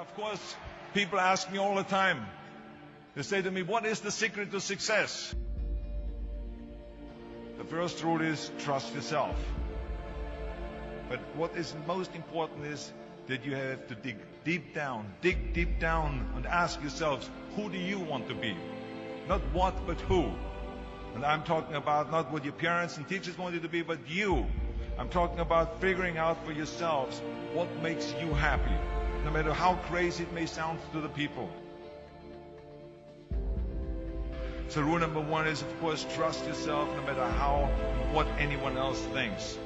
Of course, people ask me all the time. They say to me, what is the secret to success? The first rule is trust yourself. But what is most important is that you have to dig deep down and ask yourselves, who do you want to be? Not what, but who. And I'm talking about not what your parents and teachers want you to be, but you. I'm talking about figuring out for yourselves what makes you happy, no matter how crazy it may sound to the people. So rule number one is, of course, trust yourself no matter what anyone else thinks.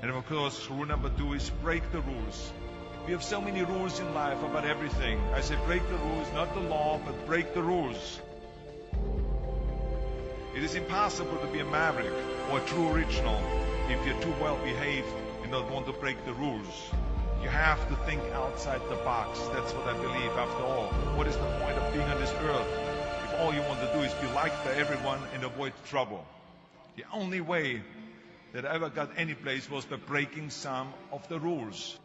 And of course, rule number two is break the rules. We have so many rules in life about everything. I say break the rules, not the law, but break the rules. It is impossible to be a maverick or a true original if you're too well behaved and don't want to break the rules. You have to think outside the box. That's what I believe. After all, what is the point of being on this earth if all you want to do is be liked by everyone and avoid trouble? The only way that I ever got any place was by breaking some of the rules.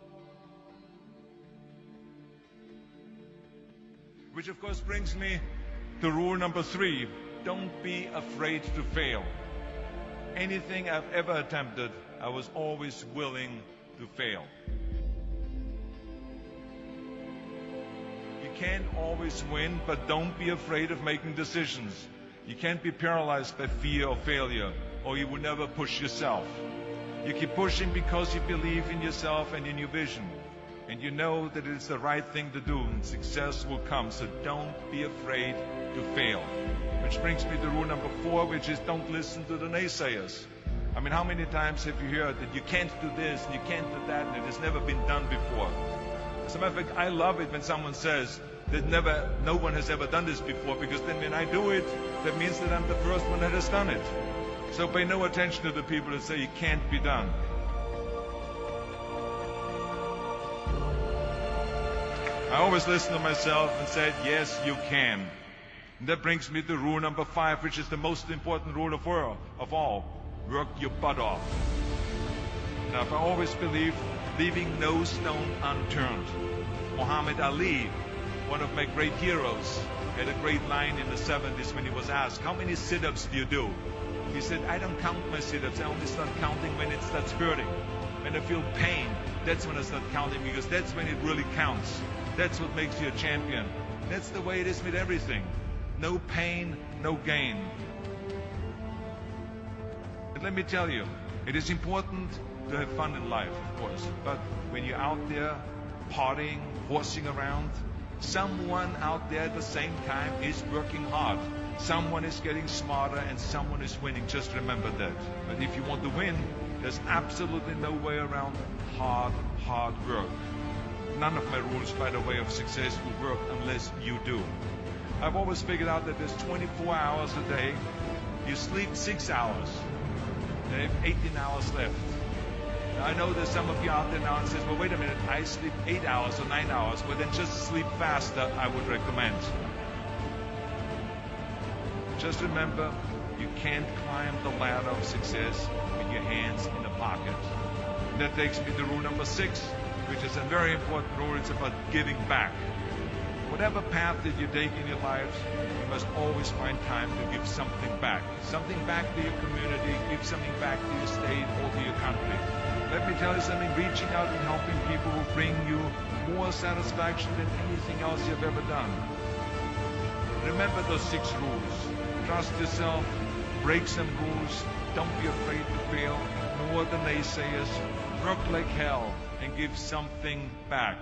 Which of course brings me to rule number three. Don't be afraid to fail. Anything I've ever attempted, I was always willing to fail. You can't always win, but don't be afraid of making decisions. You can't be paralyzed by fear of failure, or you will never push yourself. You keep pushing because you believe in yourself and in your vision. And you know that it is the right thing to do, and success will come. So don't be afraid to fail. Which brings me to rule number four, which is don't listen to the naysayers. I mean, how many times have you heard that you can't do this and you can't do that and it has never been done before? As a matter of fact, I love it when someone says that no one has ever done this before, because then when I do it, that means that I'm the first one that has done it. So pay no attention to the people that say it can't be done. I always listen to myself and said, yes, you can. And that brings me to rule number five, which is the most important rule of all. Work your butt off. Now, I always believe leaving no stone unturned. Muhammad Ali, one of my great heroes, had a great line in the 70s when he was asked, how many sit-ups do you do? He said, I don't count my sit-ups. I only start counting when it starts hurting. When I feel pain, that's when I start counting, because that's when it really counts. That's what makes you a champion. That's the way it is with everything. No pain, no gain. And let me tell you, it is important to have fun in life, of course. But when you're out there partying, horsing around, someone out there at the same time is working hard. Someone is getting smarter and someone is winning. Just remember that. But if you want to win, there's absolutely no way around hard work. None of my rules, by the way, of success will work unless you do. I've always figured out that there's 24 hours a day. You sleep 6 hours. You have 18 hours left. Now, I know there's some of you out there now and says, well, wait a minute, I sleep 8 hours or 9 hours. Well, then just sleep faster, I would recommend. Just remember, you can't climb the ladder of success with your hands in the pocket. And that takes me to rule number 6, which is a very important rule. It's about giving back. Whatever path that you take in your lives, you must always find time to give something back. Something back to your community, give something back to your state or to your country. Let me tell you something, reaching out and helping people will bring you more satisfaction than anything else you've ever done. Remember those 6 rules. Trust yourself, break some rules, don't be afraid to fail, ignore the naysayers, work like hell, and give something back.